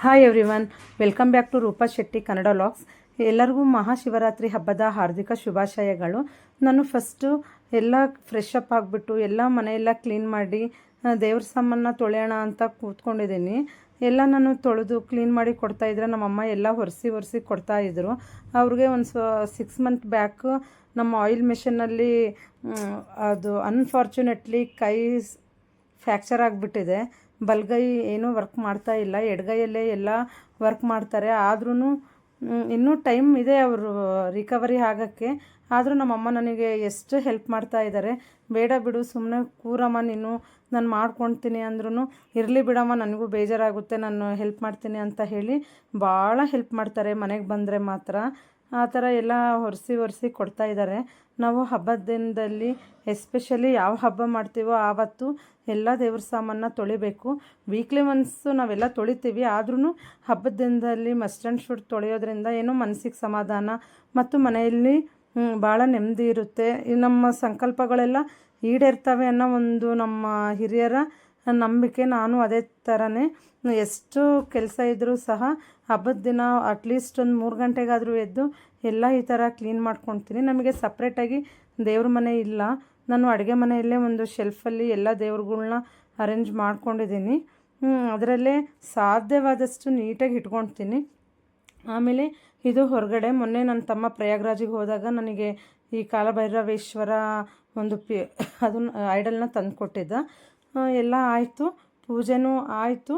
Hi everyone, welcome back to Roopa Shetty Kannada vlogs. ಎಲ್ಲರಿಗೂ ಮಹಾಶಿವರಾತ್ರಿ ಹಬ್ಬದ ಹಾರ್ದಿಕ ಶುಭಾಶಯಗಳು. ನಾನು ಫಸ್ಟು ಎಲ್ಲ ಫ್ರೆಶ್ ಅಪ್ ಆಗಿಬಿಟ್ಟು ಎಲ್ಲ ಮನೆಯೆಲ್ಲ ಕ್ಲೀನ್ ಮಾಡಿ ದೇವ್ರ ಸಾಮಾನ ತೊಳೆಯೋಣ ಅಂತ ಕೂತ್ಕೊಂಡಿದ್ದೀನಿ. ಎಲ್ಲ ನಾನು ತೊಳೆದು ಕ್ಲೀನ್ ಮಾಡಿ ಕೊಡ್ತಾಯಿದ್ರೆ ನಮ್ಮಮ್ಮ ಎಲ್ಲ ಒರೆಸಿ ಕೊಡ್ತಾಯಿದ್ರು. ಅವ್ರಿಗೆ ಒಂದು 6 ಮಂತ್ ಬ್ಯಾಕ್ ನಮ್ಮ ಆಯಿಲ್ ಮಿಷಿನಲ್ಲಿ ಅದು ಅನ್ಫಾರ್ಚುನೇಟ್ಲಿ ಕೈ ಫ್ರ್ಯಾಕ್ಚರ್ ಆಗಿಬಿಟ್ಟಿದೆ. ಬಲಗೈ ಏನೂ ವರ್ಕ್ ಮಾಡ್ತಾ ಇಲ್ಲ, ಎಡಗೈಯಲ್ಲೇ ಎಲ್ಲ ವರ್ಕ್ ಮಾಡ್ತಾರೆ. ಆದ್ರೂ ಇನ್ನೂ ಟೈಮ್ ಇದೆ ಅವರು ರಿಕವರಿ ಆಗೋಕ್ಕೆ. ಆದರೂ ನಮ್ಮಮ್ಮ ನನಗೆ ಎಷ್ಟು ಹೆಲ್ಪ್ ಮಾಡ್ತಾ ಇದ್ದಾರೆ. ಬೇಡ ಬಿಡು, ಸುಮ್ಮನೆ ಕೂರಮ್ಮ ನೀನು, ನಾನು ಮಾಡ್ಕೊಳ್ತೀನಿ ಅಂದ್ರೂ ಇರಲಿ ಬಿಡಮ್ಮ, ನನಗೂ ಬೇಜಾರಾಗುತ್ತೆ, ನಾನು ಹೆಲ್ಪ್ ಮಾಡ್ತೀನಿ ಅಂತ ಹೇಳಿ ಭಾಳ ಹೆಲ್ಪ್ ಮಾಡ್ತಾರೆ. ಮನೆಗೆ ಬಂದರೆ ಮಾತ್ರ ಆ ಥರ ಎಲ್ಲ ಒರೆಸಿ ಕೊಡ್ತಾ ಇದ್ದಾರೆ. ನಾವು ಹಬ್ಬದ ದಿನದಲ್ಲಿ ಎಸ್ಪೆಷಲಿ ಯಾವ ಹಬ್ಬ ಮಾಡ್ತೀವೋ ಆವತ್ತು ಎಲ್ಲ ದೇವ್ರ ಸಾಮಾನ ತೊಳಿಬೇಕು. ವೀಕ್ಲಿ ಒನ್ಸು ನಾವೆಲ್ಲ ತೊಳಿತೀವಿ, ಆದ್ರೂ ಹಬ್ಬದ ದಿನದಲ್ಲಿ ಮಸ್ಟ್ ಆ್ಯಂಡ್ ಶುಡ್ ತೊಳೆಯೋದ್ರಿಂದ ಏನೋ ಮನಸ್ಸಿಗೆ ಸಮಾಧಾನ ಮತ್ತು ಮನೆಯಲ್ಲಿ ಭಾಳ ನೆಮ್ಮದಿ ಇರುತ್ತೆ. ನಮ್ಮ ಸಂಕಲ್ಪಗಳೆಲ್ಲ ಈಡೇರ್ತವೆ ಅನ್ನೋ ಒಂದು ನಮ್ಮ ಹಿರಿಯರ ನಂಬಿಕೆ. ನಾನು ಅದೇ ಥರನೇ ಎಷ್ಟು ಕೆಲಸ ಇದ್ದರೂ ಸಹ ಹಬ್ಬದ ದಿನ ಅಟ್ಲೀಸ್ಟ್ ಒಂದು 3 ಗಂಟೆಗಾದರೂ ಎದ್ದು ಎಲ್ಲ ಈ ಥರ ಕ್ಲೀನ್ ಮಾಡ್ಕೊಳ್ತೀನಿ. ನಮಗೆ ಸಪ್ರೇಟಾಗಿ ದೇವ್ರ ಮನೆ ಇಲ್ಲ. ನಾನು ಅಡುಗೆ ಮನೆಯಲ್ಲೇ ಒಂದು ಶೆಲ್ಫಲ್ಲಿ ಎಲ್ಲ ದೇವ್ರುಗಳ್ನ ಅರೇಂಜ್ ಮಾಡ್ಕೊಂಡಿದ್ದೀನಿ. ಅದರಲ್ಲೇ ಸಾಧ್ಯವಾದಷ್ಟು ನೀಟಾಗಿ ಇಟ್ಕೊಳ್ತೀನಿ. ಆಮೇಲೆ ಇದು ಹೊರಗಡೆ ಮೊನ್ನೆ ನನ್ನ ತಮ್ಮ ಪ್ರಯಾಗ್ರಾಜಿಗೆ ಹೋದಾಗ ನನಗೆ ಈ ಕಾಲಭೈರವೇಶ್ವರ ಒಂದು ಅದನ್ನು ಐಡಲ್ನ ತಂದು ಕೊಟ್ಟಿದ್ದ. ಎಲ್ಲ ಆಯಿತು, ಪೂಜೆನೂ ಆಯಿತು.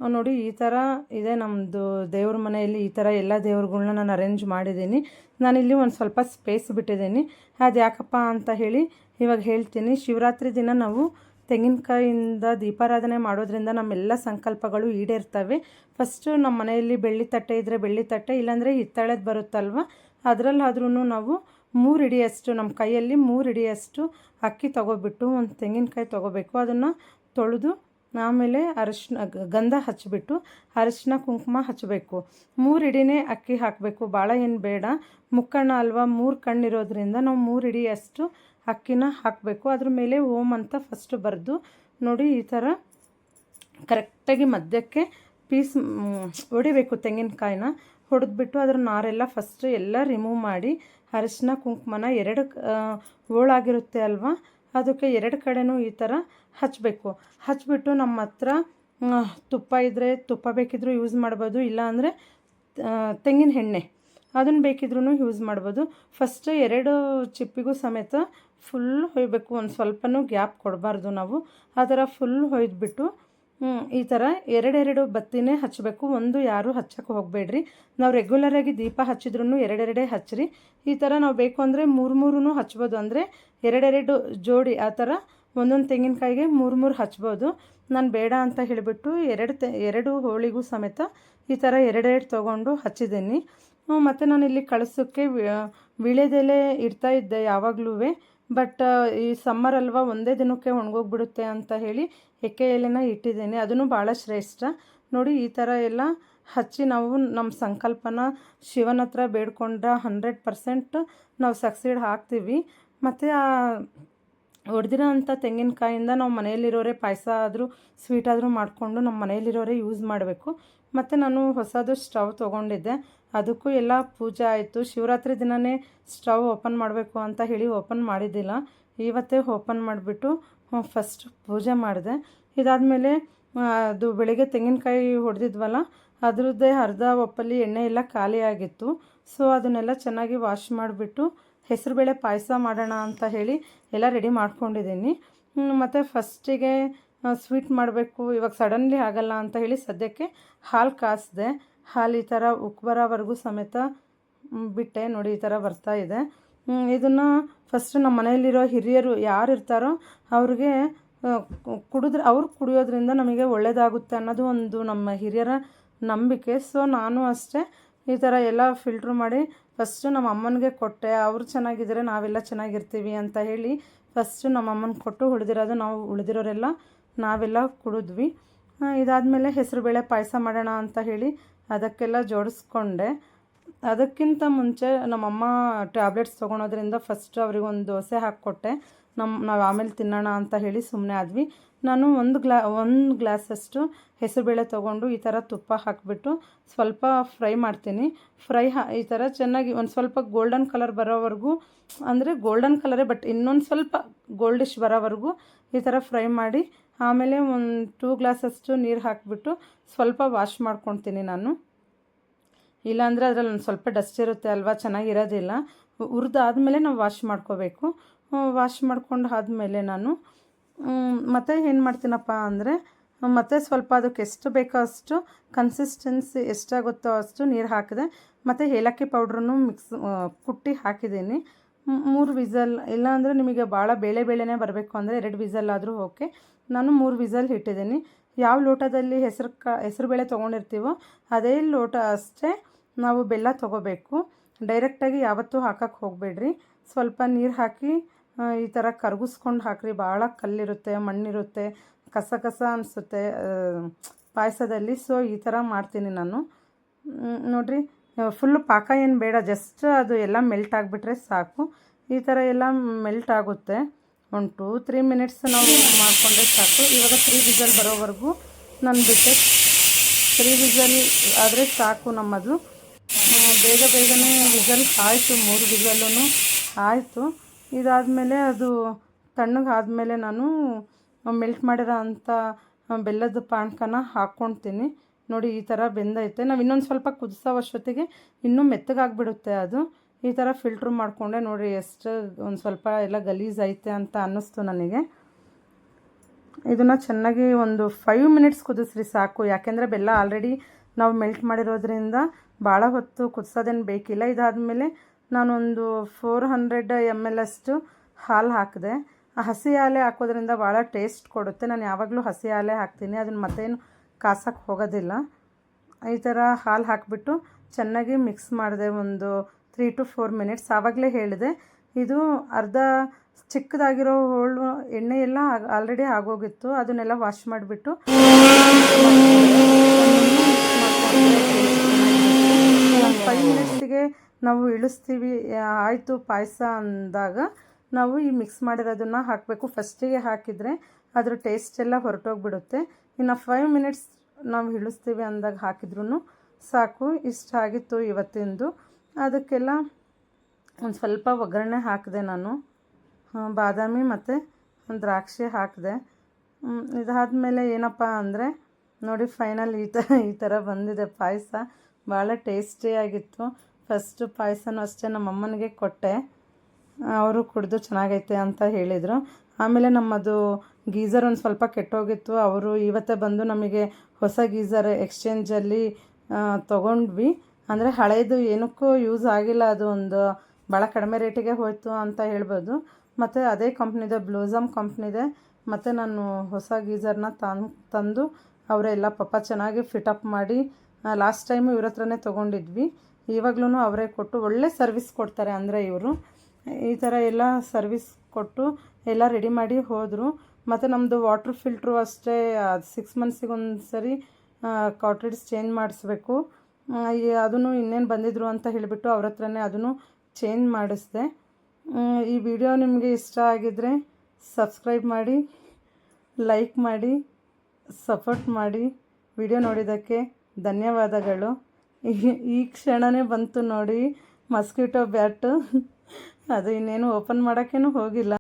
ನೋಡಿ ಈ ಥರ ಇದೆ ನಮ್ಮದು ದೇವ್ರ ಮನೆಯಲ್ಲಿ. ಈ ಥರ ಎಲ್ಲ ದೇವ್ರುಗಳ್ನ ನಾನು ಅರೇಂಜ್ ಮಾಡಿದ್ದೀನಿ. ನಾನಿಲ್ಲಿ ಒಂದು ಸ್ವಲ್ಪ ಸ್ಪೇಸ್ ಬಿಟ್ಟಿದ್ದೀನಿ. ಅದು ಯಾಕಪ್ಪ ಅಂತ ಹೇಳಿ ಇವಾಗ ಹೇಳ್ತೀನಿ. ಶಿವರಾತ್ರಿ ದಿನ ನಾವು ತೆಂಗಿನಕಾಯಿಂದ ದೀಪಾರಾಧನೆ ಮಾಡೋದ್ರಿಂದ ನಮ್ಮೆಲ್ಲ ಸಂಕಲ್ಪಗಳು ಈಡೇರ್ತವೆ. ಫಸ್ಟು ನಮ್ಮ ಮನೆಯಲ್ಲಿ ಬೆಳ್ಳಿ ತಟ್ಟೆ ಇದ್ದರೆ ಬೆಳ್ಳಿ ತಟ್ಟೆ, ಇಲ್ಲಾಂದರೆ ಹಿತ್ತಾಳೆದು ಬರುತ್ತಲ್ವ, ಅದರಲ್ಲಾದ್ರೂ ನಾವು 3 ಹಿಡಿಯಷ್ಟು, ನಮ್ಮ ಕೈಯಲ್ಲಿ 3 ಹಿಡಿಯಷ್ಟು ಅಕ್ಕಿ ತೊಗೊಬಿಟ್ಟು ಒಂದು ತೆಂಗಿನಕಾಯಿ ತೊಗೋಬೇಕು. ಅದನ್ನು ತೊಳೆದು ಆಮೇಲೆ ಗಂಧ ಹಚ್ಚಿಬಿಟ್ಟು ಅರಿಶಿನ ಕುಂಕುಮ ಹಚ್ಚಬೇಕು. 3 ಹಿಡಿನೇ ಅಕ್ಕಿ ಹಾಕಬೇಕು, ಭಾಳ ಏನು ಬೇಡ. ಮುಕ್ಕಣ್ಣ ಅಲ್ವಾ, 3 ಕಣ್ಣಿರೋದ್ರಿಂದ ನಾವು 3 ಹಿಡಿಯಷ್ಟು ಅಕ್ಕಿನ ಹಾಕಬೇಕು. ಅದ್ರ ಮೇಲೆ ಓಂ ಅಂತ ಫಸ್ಟ್ ಬರೆದು ನೋಡಿ ಈ ಥರ ಕರೆಕ್ಟಾಗಿ ಮಧ್ಯಕ್ಕೆ ಪೀಸ್ ಹೊಡಿಬೇಕು. ತೆಂಗಿನಕಾಯಿನ ಹೊಡೆದ್ಬಿಟ್ಟು ಅದ್ರ ನಾರೆಲ್ಲ ಫಸ್ಟ್ ಎಲ್ಲ ರಿಮೂವ್ ಮಾಡಿ ಅರಿಶಿನ ಕುಂಕುಮನ 2 ಹೋಳಾಗಿರುತ್ತೆ ಅಲ್ವಾ, ಅದಕ್ಕೆ 2 ಕಡೆನೂ ಈ ಥರ ಹಚ್ಚಬೇಕು. ಹಚ್ಬಿಟ್ಟು ನಮ್ಮ ಹತ್ರ ತುಪ್ಪ ಇದ್ದರೆ ತುಪ್ಪ ಬೇಕಿದ್ರೂ ಯೂಸ್ ಮಾಡ್ಬೋದು, ಇಲ್ಲಾಂದರೆ ತೆಂಗಿನ ಎಣ್ಣೆ ಅದನ್ನು ಬೇಕಿದ್ರೂ ಯೂಸ್ ಮಾಡ್ಬೋದು. ಫಸ್ಟ್ 2 ಚಿಪ್ಪಿಗೂ ಸಮೇತ ಫುಲ್ ಹೊಯ್ಬೇಕು. ಒಂದು ಸ್ವಲ್ಪನೂ ಗ್ಯಾಪ್ ಕೊಡಬಾರ್ದು ನಾವು. ಆ ಥರ ಫುಲ್ ಹೊಯ್ದುಬಿಟ್ಟು ಈ ಥರ 2 ಬತ್ತಿನೇ ಹಚ್ಚಬೇಕು. ಒಂದು ಯಾರೂ ಹಚ್ಚಕ್ಕೆ ಹೋಗಬೇಡ್ರಿ. ನಾವು ರೆಗ್ಯುಲರಾಗಿ ದೀಪ ಹಚ್ಚಿದ್ರೂ 2 ಹಚ್ಚಿರಿ. ಈ ಥರ ನಾವು ಬೇಕು ಅಂದರೆ 3 ಹಚ್ಬೋದು, ಅಂದರೆ 2 ಜೋಡಿ ಆ ಥರ ಒಂದೊಂದು ತೆಂಗಿನಕಾಯಿಗೆ 3 ಹಚ್ಬೋದು. ನಾನು ಬೇಡ ಅಂತ ಹೇಳಿಬಿಟ್ಟು 2 ಹೋಳಿಗೂ ಸಮೇತ ಈ ಥರ 2 ತೊಗೊಂಡು ಹಚ್ಚಿದ್ದೀನಿ. ಮತ್ತು ನಾನಿಲ್ಲಿ ಕಳಸೋಕ್ಕೆ ವೀಳ್ಯದೆಲೆ ಇಡ್ತಾ ಇದ್ದೆ ಯಾವಾಗಲೂ. ಬಟ್ ಈ ಸಮ್ಮರ್ ಅಲ್ವಾ, ಒಂದೇ ದಿನಕ್ಕೆ ಒಣಗೋಗ್ಬಿಡುತ್ತೆ ಅಂತ ಹೇಳಿ ಎಕ್ಕೆ ಎಲೆನ ಇಟ್ಟಿದ್ದೀನಿ. ಅದನ್ನು ಭಾಳ ಶ್ರೇಷ್ಠ. ನೋಡಿ ಈ ಥರ ಎಲ್ಲ ಹಚ್ಚಿ ನಾವು ನಮ್ಮ ಸಂಕಲ್ಪನ ಶಿವನ ಹತ್ರ ಬೇಡ್ಕೊಂಡ್ರೆ 100% ನಾವು ಸಕ್ಸೀಡ್ ಆಗ್ತೀವಿ. ಮತ್ತು ಆ ಹೊಡೆದಿರೋ ಅಂಥ ತೆಂಗಿನಕಾಯಿಂದ ನಾವು ಮನೆಯಲ್ಲಿರೋರೇ ಪಾಯಸ ಆದರೂ ಸ್ವೀಟ್ ಆದರೂ ಮಾಡಿಕೊಂಡು ನಮ್ಮ ಮನೆಯಲ್ಲಿರೋರೇ ಯೂಸ್ ಮಾಡಬೇಕು. ಮತ್ತು ನಾನು ಹೊಸದು ಸ್ಟವ್ ತೊಗೊಂಡಿದ್ದೆ, ಅದಕ್ಕೂ ಎಲ್ಲ ಪೂಜೆ ಆಯಿತು. ಶಿವರಾತ್ರಿ ದಿನವೇ ಸ್ಟವ್ ಓಪನ್ ಮಾಡಬೇಕು ಅಂತ ಹೇಳಿ ಓಪನ್ ಮಾಡಿದ್ದಿಲ್ಲ, ಇವತ್ತೇ ಓಪನ್ ಮಾಡಿಬಿಟ್ಟು ಫಸ್ಟ್ ಪೂಜೆ ಮಾಡಿದೆ. ಇದಾದಮೇಲೆ ಅದು ಬೆಳಿಗ್ಗೆ ತೆಂಗಿನಕಾಯಿ ಹೊಡೆದಿದ್ವಲ್ಲ, ಅದರದ್ದೇ ಅರ್ಧ ಒಪ್ಪಲ್ಲಿ ಎಣ್ಣೆ ಎಲ್ಲ ಖಾಲಿಯಾಗಿತ್ತು. ಸೊ ಅದನ್ನೆಲ್ಲ ಚೆನ್ನಾಗಿ ವಾಶ್ ಮಾಡಿಬಿಟ್ಟು ಹೆಸರುಬೇಳೆ ಪಾಯಸ ಮಾಡೋಣ ಅಂತ ಹೇಳಿ ಎಲ್ಲ ರೆಡಿ ಮಾಡ್ಕೊಂಡಿದ್ದೀನಿ. ಮತ್ತು ಫಸ್ಟಿಗೆ ಸ್ವೀಟ್ ಮಾಡಬೇಕು, ಇವಾಗ ಸಡನ್ಲಿ ಆಗಲ್ಲ ಅಂತ ಹೇಳಿ ಸದ್ಯಕ್ಕೆ ಹಾಲು ಕಾಸಿದೆ. ಹಾಲು ಈ ಥರ ಉಕ್ಕಿ ಬರೋವರೆಗೂ ಸಮೇತ ಬಿಟ್ಟೆ. ನೋಡಿ ಈ ಥರ ಬರ್ತಾಯಿದೆ. ಇದನ್ನು ಫಸ್ಟು ನಮ್ಮ ಮನೆಯಲ್ಲಿರೋ ಹಿರಿಯರು ಯಾರು ಇರ್ತಾರೋ ಅವ್ರಿಗೆ ಅವ್ರು ಕುಡಿಯೋದ್ರಿಂದ ನಮಗೆ ಒಳ್ಳೆಯದಾಗುತ್ತೆ ಅನ್ನೋದು ಒಂದು ನಮ್ಮ ಹಿರಿಯರ ನಂಬಿಕೆ. ಸೊ ನಾನು ಅಷ್ಟೇ ಈ ಥರ ಎಲ್ಲ ಫಿಲ್ಟ್ರ್ ಮಾಡಿ ಫಸ್ಟು ನಮ್ಮ ಅಮ್ಮನಿಗೆ ಕೊಟ್ಟೆ. ಅವರು ಚೆನ್ನಾಗಿದ್ದರೆ ನಾವೆಲ್ಲ ಚೆನ್ನಾಗಿರ್ತೀವಿ ಅಂತ ಹೇಳಿ ಫಸ್ಟು ನಮ್ಮ ಅಮ್ಮನಿಗೆ ಕೊಟ್ಟು ಉಳಿದಿರೋದು ನಾವು ಉಳಿದಿರೋರೆಲ್ಲ ನಾವೆಲ್ಲ ಕುಡಿದ್ವಿ. ಇದಾದಮೇಲೆ ಹೆಸರುಬೇಳೆ ಪಾಯಸ ಮಾಡೋಣ ಅಂತ ಹೇಳಿ ಅದಕ್ಕೆಲ್ಲ ಜೋಡಿಸ್ಕೊಂಡೆ. ಅದಕ್ಕಿಂತ ಮುಂಚೆ ನಮ್ಮಮ್ಮ ಟ್ಯಾಬ್ಲೆಟ್ಸ್ ತೊಗೊಳೋದ್ರಿಂದ ಫಸ್ಟ್ ಅವ್ರಿಗೊಂದು ದೋಸೆ ಹಾಕ್ಕೊಟ್ಟೆ. ನಾವು ಆಮೇಲೆ ತಿನ್ನೋಣ ಅಂತ ಹೇಳಿ ಸುಮ್ಮನೆ ಆದ್ವಿ. ನಾನು ಒಂದು ಗ್ಲಾಸಷ್ಟು ಹೆಸರುಬೇಳೆ ತೊಗೊಂಡು ಈ ಥರ ತುಪ್ಪ ಹಾಕಿಬಿಟ್ಟು ಸ್ವಲ್ಪ ಫ್ರೈ ಮಾಡ್ತೀನಿ. ಈ ಥರ ಚೆನ್ನಾಗಿ ಒಂದು ಸ್ವಲ್ಪ ಗೋಲ್ಡನ್ ಕಲರ್ ಬರೋವರೆಗೂ, ಅಂದರೆ ಗೋಲ್ಡನ್ ಕಲರೇ ಬಟ್ ಇನ್ನೊಂದು ಸ್ವಲ್ಪ ಗೋಲ್ಡಿಶ್ ಬರೋವರೆಗೂ ಈ ಥರ ಫ್ರೈ ಮಾಡಿ ಆಮೇಲೆ ಒಂದು 2 ಗ್ಲಾಸಷ್ಟು ನೀರು ಹಾಕಿಬಿಟ್ಟು ಸ್ವಲ್ಪ ವಾಶ್ ಮಾಡ್ಕೊತೀನಿ ನಾನು. ಇಲ್ಲಾಂದರೆ ಅದರಲ್ಲಿ ಒಂದು ಸ್ವಲ್ಪ ಡಸ್ಟ್ ಇರುತ್ತೆ ಅಲ್ವಾ, ಚೆನ್ನಾಗಿರೋದಿಲ್ಲ. ಹುರಿದಾದ್ಮೇಲೆ ನಾವು ವಾಶ್ ಮಾಡ್ಕೋಬೇಕು. ವಾಶ್ ಮಾಡ್ಕೊಂಡು ಆದಮೇಲೆ ನಾನು ಮತ್ತೆ ಏನು ಮಾಡ್ತೀನಪ್ಪ ಅಂದರೆ, ಮತ್ತು ಸ್ವಲ್ಪ ಅದಕ್ಕೆ ಎಷ್ಟು ಬೇಕೋ ಅಷ್ಟು ಕನ್ಸಿಸ್ಟೆನ್ಸಿ ಎಷ್ಟಾಗುತ್ತೋ ಅಷ್ಟು ನೀರು ಹಾಕಿದೆ. ಮತ್ತು ಏಲಕ್ಕಿ ಪೌಡ್ರನ್ನು ಕುಟ್ಟಿ ಹಾಕಿದ್ದೀನಿ. 3 ವಿಸಲ್, ಇಲ್ಲಾಂದರೆ ನಿಮಗೆ ಭಾಳ ಬೇಳೆನೇ ಬರಬೇಕು ಅಂದರೆ 2 ವಿಸಲ್ ಆದರೂ ಓಕೆ. ನಾನು 3 ವಿಸಲ್ ಇಟ್ಟಿದ್ದೀನಿ. ಯಾವ ಲೋಟದಲ್ಲಿ ಹೆಸರುಬೇಳೆ ತೊಗೊಂಡಿರ್ತೀವೋ ಅದೇ ಲೋಟ ಅಷ್ಟೇ ನಾವು ಬೆಲ್ಲ ತೊಗೋಬೇಕು. ಡೈರೆಕ್ಟಾಗಿ ಯಾವತ್ತೂ ಹಾಕಕ್ಕೆ ಹೋಗಬೇಡ್ರಿ. ಸ್ವಲ್ಪ ನೀರು ಹಾಕಿ ಈ ಥರ ಕರಗಿಸ್ಕೊಂಡು ಹಾಕಿರಿ. ಭಾಳ ಕಲ್ಲಿರುತ್ತೆ, ಮಣ್ಣಿರುತ್ತೆ, ಕಸ ಅನಿಸುತ್ತೆ ಪಾಯಸದಲ್ಲಿ. ಸೊ ಈ ಥರ ಮಾಡ್ತೀನಿ ನಾನು. ನೋಡಿರಿ, ಫುಲ್ಲು ಪಾಕ ಏನು ಬೇಡ, ಜಸ್ಟ್ ಅದು ಎಲ್ಲ ಮೆಲ್ಟ್ ಆಗಿಬಿಟ್ರೆ ಸಾಕು. ಈ ಥರ ಎಲ್ಲ ಮೆಲ್ಟ್ ಆಗುತ್ತೆ. ಒಂದು 2-3 ಮಿನಿಟ್ಸ್ ನಾವು ಮಾಡಿಕೊಂಡ್ರೆ ಸಾಕು. ಇವಾಗ 3 ವಿಸಲ್ ಬರೋವರೆಗೂ ನಾನು ಬಿಟ್ಟೆ. 3 ವಿಸಲ್ ಆದರೆ ಸಾಕು ನಮ್ಮದು. ಬೇಗನೆ ವಿಸಲ್ ಆಯಿತು. 3 ವಿಸಲ್ಲೂ ಆಯಿತು. ಇದಾದಮೇಲೆ ಅದು ತಣ್ಣಗಾದಮೇಲೆ ನಾನು ಮೆಲ್ಟ್ ಮಾಡಿರೋ ಅಂಥ ಬೆಲ್ಲದ ಪಾನಕನ ಹಾಕ್ಕೊಳ್ತೀನಿ. ನೋಡಿ, ಈ ಥರ ಬೆಂದೈತೆ. ನಾವು ಇನ್ನೊಂದು ಸ್ವಲ್ಪ ಕುದಿಸೋವಷ್ಟೊತ್ತಿಗೆ ಇನ್ನೂ ಮೆತ್ತಗಾಗಿಬಿಡುತ್ತೆ ಅದು. ಈ ಥರ ಫಿಲ್ಟ್ರ್ ಮಾಡಿಕೊಂಡೆ. ನೋಡಿ ಎಷ್ಟು ಒಂದು ಸ್ವಲ್ಪ ಎಲ್ಲ ಗಲೀಜೈತೆ ಅಂತ ಅನ್ನಿಸ್ತು ನನಗೆ. ಇದನ್ನು ಚೆನ್ನಾಗಿ ಒಂದು 5 ಮಿನಿಟ್ಸ್ ಕುದಿಸ್ರಿ ಸಾಕು. ಯಾಕೆಂದರೆ ಬೆಲ್ಲ ಆಲ್ರೆಡಿ ನಾವು ಮೆಲ್ಟ್ ಮಾಡಿರೋದ್ರಿಂದ ಭಾಳ ಹೊತ್ತು ಕುದಿಸೋದೇನು ಬೇಕಿಲ್ಲ. ಇದಾದಮೇಲೆ ನಾನೊಂದು 400 ml ಅಷ್ಟು ಹಾಲು ಹಾಕಿದೆ. ಆ ಹಸಿ ಹಾಲೇ ಹಾಕೋದ್ರಿಂದ ಭಾಳ ಟೇಸ್ಟ್ ಕೊಡುತ್ತೆ. ನಾನು ಯಾವಾಗಲೂ ಹಸಿ ಹಾಲೇ ಹಾಕ್ತೀನಿ, ಅದನ್ನು ಮತ್ತೇನು ಕಾಸಕ್ಕೆ ಹೋಗೋದಿಲ್ಲ. ಈ ಥರ ಹಾಲು ಹಾಕಿಬಿಟ್ಟು ಚೆನ್ನಾಗಿ ಮಿಕ್ಸ್ ಮಾಡಿದೆ ಒಂದು 3 to 4 ಮಿನಿಟ್ಸ್. ಆವಾಗಲೇ ಹೇಳಿದೆ, ಇದು ಅರ್ಧ ಚಿಕ್ಕದಾಗಿರೋ ಹೋಳು ಎಣ್ಣೆ ಎಲ್ಲ ಆಲ್ರೆಡಿ ಆಗೋಗಿತ್ತು. ಅದನ್ನೆಲ್ಲ ವಾಶ್ ಮಾಡಿಬಿಟ್ಟು 5 ಮಿನಿಟ್ಸಿಗೆ ನಾವು ಇಳಿಸ್ತೀವಿ. ಆಯಿತು ಪಾಯಸ ಅಂದಾಗ ನಾವು ಈ ಮಿಕ್ಸ್ ಮಾಡಿರೋದನ್ನು ಹಾಕಬೇಕು. ಫಸ್ಟಿಗೆ ಹಾಕಿದರೆ ಅದ್ರ ಟೇಸ್ಟ್ ಎಲ್ಲ ಹೊರಟೋಗ್ಬಿಡುತ್ತೆ. ಇನ್ನು 5 ಮಿನಿಟ್ಸ್ ನಾವು ಇಳಿಸ್ತೀವಿ ಅಂದಾಗ ಹಾಕಿದ್ರೂ ಸಾಕು. ಇಷ್ಟ ಆಗಿತ್ತು ಇವತ್ತಿಂದು. ಅದಕ್ಕೆಲ್ಲ ಒಂದು ಸ್ವಲ್ಪ ಒಗ್ಗರಣೆ ಹಾಕಿದೆ ನಾನು. ಬಾದಾಮಿ ಮತ್ತು ದ್ರಾಕ್ಷಿ ಹಾಕಿದೆ. ಇದಾದಮೇಲೆ ಏನಪ್ಪ ಅಂದರೆ, ನೋಡಿ ಫೈನಲ್ ಈ ಥರ ಬಂದಿದೆ ಪಾಯಸ. ಭಾಳ ಟೇಸ್ಟಿಯಾಗಿತ್ತು. ಫಸ್ಟು ಪಾಯಸನೂ ಅಷ್ಟೇ ನಮ್ಮಮ್ಮನಿಗೆ ಕೊಟ್ಟೆ, ಅವರು ಕುಡಿದು ಚೆನ್ನಾಗೈತೆ ಅಂತ ಹೇಳಿದರು. ಆಮೇಲೆ ನಮ್ಮದು ಗೀಝರ್ ಒಂದು ಸ್ವಲ್ಪ ಕೆಟ್ಟೋಗಿತ್ತು. ಅವರು ಇವತ್ತೇ ಬಂದು ನಮಗೆ ಹೊಸ ಗೀಝರ್ ಎಕ್ಸ್ಚೇಂಜಲ್ಲಿ ತೊಗೊಂಡ್ವಿ. ಅಂದರೆ ಹಳೇದು ಏನಕ್ಕೂ ಯೂಸ್ ಆಗಿಲ್ಲ, ಅದು ಒಂದು ಭಾಳ ಕಡಿಮೆ ರೇಟಿಗೆ ಹೋಯಿತು ಅಂತ ಹೇಳ್ಬೋದು. ಮತ್ತು ಅದೇ ಕಂಪ್ನಿದೆ, ಬ್ಲೂಸಮ್ ಕಂಪ್ನಿದೆ. ಮತ್ತು ನಾನು ಹೊಸ ಗೀಝರ್ನ ತಂದು ಅವರೆಲ್ಲ ಪಾಪ ಚೆನ್ನಾಗಿ ಫಿಟಪ್ ಮಾಡಿ, ಲಾಸ್ಟ್ ಟೈಮು ಇವ್ರ ಹತ್ರನೇ ತೊಗೊಂಡಿದ್ವಿ. ಇವಾಗ್ಲೂ ಅವರೇ ಕೊಟ್ಟು ಒಳ್ಳೆ ಸರ್ವಿಸ್ ಕೊಡ್ತಾರೆ. ಅಂದರೆ ಇವರು ಈ ಥರ ಎಲ್ಲ ಸರ್ವಿಸ್ ಕೊಟ್ಟು ಎಲ್ಲ ರೆಡಿ ಮಾಡಿ ಹೋದರು. ಮತ್ತು ನಮ್ಮದು ವಾಟ್ರ್ ಫಿಲ್ಟ್ರು ಅಷ್ಟೇ 6 ಮಂತ್ಸಿಗೆ ಒಂದು ಸರಿ ಕಾರ್ಟ್ರಿಡ್ಜ್ ಚೇಂಜ್ ಮಾಡಿಸ್ಬೇಕು. ಅದನ್ನು ಇನ್ನೇನು ಬಂದಿದ್ರು ಅಂತ ಹೇಳಿಬಿಟ್ಟು ಅವ್ರ ಹತ್ರನೇ ಅದನ್ನು ಚೇಂಜ್ ಮಾಡಿಸ್ದೆ. ಈ ವಿಡಿಯೋ ನಿಮಗೆ ಇಷ್ಟ ಆಗಿದ್ದರೆ ಸಬ್ಸ್ಕ್ರೈಬ್ ಮಾಡಿ, ಲೈಕ್ ಮಾಡಿ, ಸಪೋರ್ಟ್ ಮಾಡಿ. ವಿಡಿಯೋ ನೋಡಿದ್ದಕ್ಕೆ ಧನ್ಯವಾದಗಳು. ಈ ಕ್ಷಣವೇ ಬಂತು ನೋಡಿ ಮಸ್ಕಿಟೋ ಬ್ಯಾಟು. ಅದು ಇನ್ನೇನು ಓಪನ್ ಮಾಡೋಕ್ಕೇನು ಹೋಗಿಲ್ಲ.